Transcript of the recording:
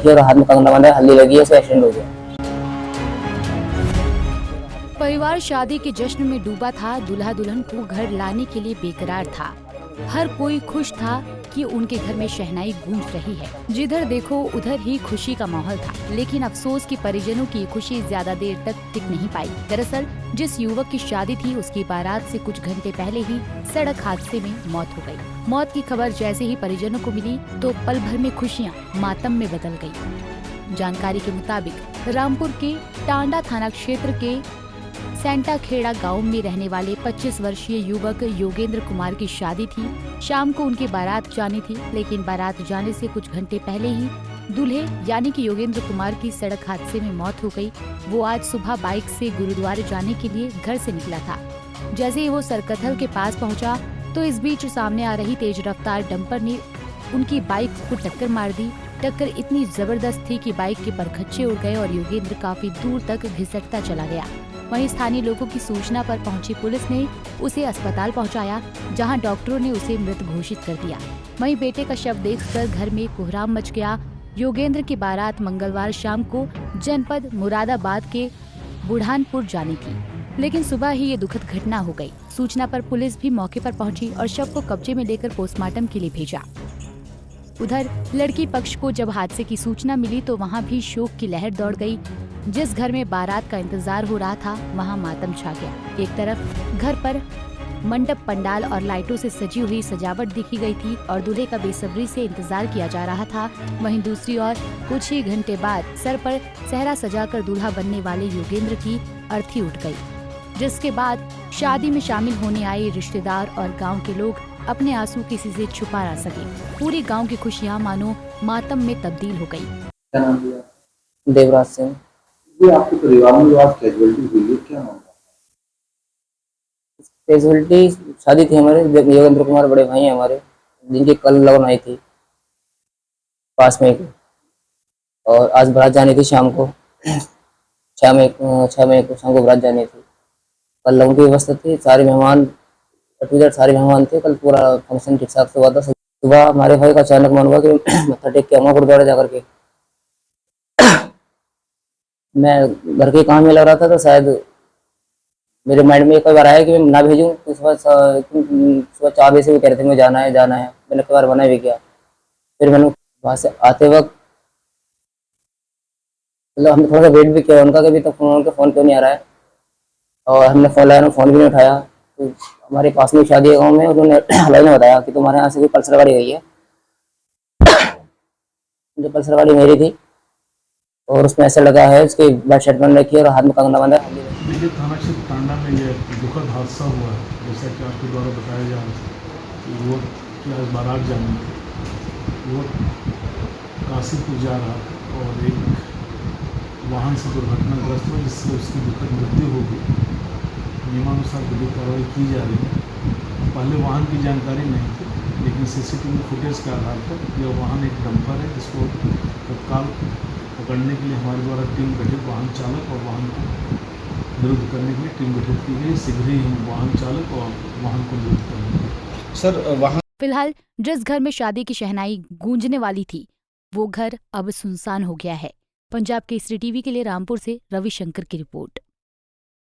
रखी है और हाथ में कंगना बांधा है, हल्दी लगी है, उसका एक्सीडेंट हो गया। परिवार शादी के जश्न में डूबा था। दूल्हा दुल्हन को घर लाने के लिए बेकरार था। हर कोई खुश था कि उनके घर में शहनाई गूंज रही है। जिधर देखो उधर ही खुशी का माहौल था। लेकिन अफसोस कि परिजनों की खुशी ज्यादा देर तक टिक नहीं पाई। दरअसल जिस युवक की शादी थी उसकी बारात से कुछ घंटे पहले ही सड़क हादसे में मौत हो गई। मौत की खबर जैसे ही परिजनों को मिली तो पल भर में खुशियाँ मातम में बदल गयी। जानकारी के मुताबिक रामपुर के टांडा थाना क्षेत्र के सेंटा खेड़ा गांव में रहने वाले 25 वर्षीय युवक योगेंद्र कुमार की शादी थी। शाम को उनकी बारात जानी थी, लेकिन बारात जाने से कुछ घंटे पहले ही दूल्हे यानी कि योगेंद्र कुमार की सड़क हादसे में मौत हो गई। वो आज सुबह बाइक से गुरुद्वारे जाने के लिए घर से निकला था। जैसे ही वो सरकथल के पास पहुंचा तो इस बीच सामने आ रही तेज रफ्तार डंपर ने उनकी बाइक को टक्कर मार दी। टक्कर इतनी जबरदस्त थी कि बाइक के परखच्चे उड़ गए और योगेंद्र काफी दूर तक घिसटता चला गया। वहीं स्थानीय लोगों की सूचना पर पहुंची पुलिस ने उसे अस्पताल पहुंचाया, जहां डॉक्टरों ने उसे मृत घोषित कर दिया। वहीं बेटे का शव देखकर घर में कोहराम मच गया। योगेंद्र की बारात मंगलवार शाम को जनपद मुरादाबाद के बुढ़ानपुर जानी थी, लेकिन सुबह ही ये दुखद घटना हो गई। सूचना पर पुलिस भी मौके पर पहुंची और शव को कब्जे में लेकर पोस्टमार्टम के लिए भेजा। उधर लड़की पक्ष को जब हादसे की सूचना मिली तो वहां भी शोक की लहर दौड़ गई। जिस घर में बारात का इंतजार हो रहा था वहां मातम छा गया। एक तरफ घर पर मंडप पंडाल और लाइटों से सजी हुई सजावट दिखी गई थी और दूल्हे का बेसब्री से इंतजार किया जा रहा था। वहीं दूसरी ओर कुछ ही घंटे बाद सर पर सेहरा सजाकर दूल्हा बनने वाले योगेंद्र की अर्थी उठ गई, जिसके बाद शादी में शामिल होने आए रिश्तेदार और गाँव के लोग अपने आंसू किसी से छुपा ना सके। पूरी गांव की खुशियां मानो मातम में तब्दील हो गई। क्या नाम दिया? देवराज सिंह। ये आपके परिवार में जो आज कैजुअलिटी हुई है, क्या मामला? कैजुअलिटी शादी थी हमारे, योगेंद्र कुमार बड़े भाई हैं हमारे, जिनकी कल लगन आई थी पास में ही। और आज बारात जानी थी शाम को 6 मई को शाम को बारात जानी थी। कल लगन की व्यवस्था थी, सारे मेहमान सारे मेहमान थे। कल पूरा फंक्शन ठीक ठाक से हुआ था। सुबह हमारे भाई का अचानक मन हुआ कि मत्था टेक के आऊंगा गुरुद्वारे जाकर के। मैं घर के काम में लग रहा था तो शायद मेरे माइंड में एक बार आया कि मैं ना भेजूं। तो सुबह 4 बजे से भी कह रहे थे मुझे जाना है जाना है। मैंने कई बार मना भी किया। फिर मैंने वहां से आते वक्त मतलब हमने थोड़ा सा वेट भी किया उनका, कभी तो उनका फोन क्यों नहीं आ रहा है। और हमने फोन लगाया, फोन भी नहीं उठाया। तो हमारे पास में शादी है गाँव में, उन्होंने हलवाई ने बताया कि तुम्हारे यहाँ से कोई पल्सर गाड़ी गई है। जो पल्सर गाड़ी मेरी थी और उसमें ऐसा लगा है, उसके बैक शर्ट बन रखी है और हाथ में कंगना बांधा है। देखिए, थाना क्षेत्र टांडा में यह दुखद हादसा हुआ है, जैसा कि आपके द्वारा बताया जा रहा है कि वो की आज बारात जानी थी। वो काशीपुर जा रहा था और एक वाहन से दुर्घटनाग्रस्त हुआ, जिससे उसकी दुखद मृत्यु हो गई। नियमानुसार विधिक कार्रवाई की जा रही है। पहले वाहन की जानकारी नहीं थी, लेकिन सीसीटीवी फुटेज के आधार पर यह वाहन एक डंपर है, जिसको तत्काल पकड़ने के लिए हमारे द्वारा टीम गठित, वाहन चालक और वाहन को निरुद्ध करने के लिए टीम गठित की गई। शीघ्र ही हम वाहन चालक और वाहन को निरुद्ध करेंगे। सर, वहाँ फिलहाल जिस घर में शादी की शहनाई गूंजने वाली थी वो घर अब सुनसान हो गया है। पंजाब केसरी टीवी के लिए रामपुर से रविशंकर की रिपोर्ट।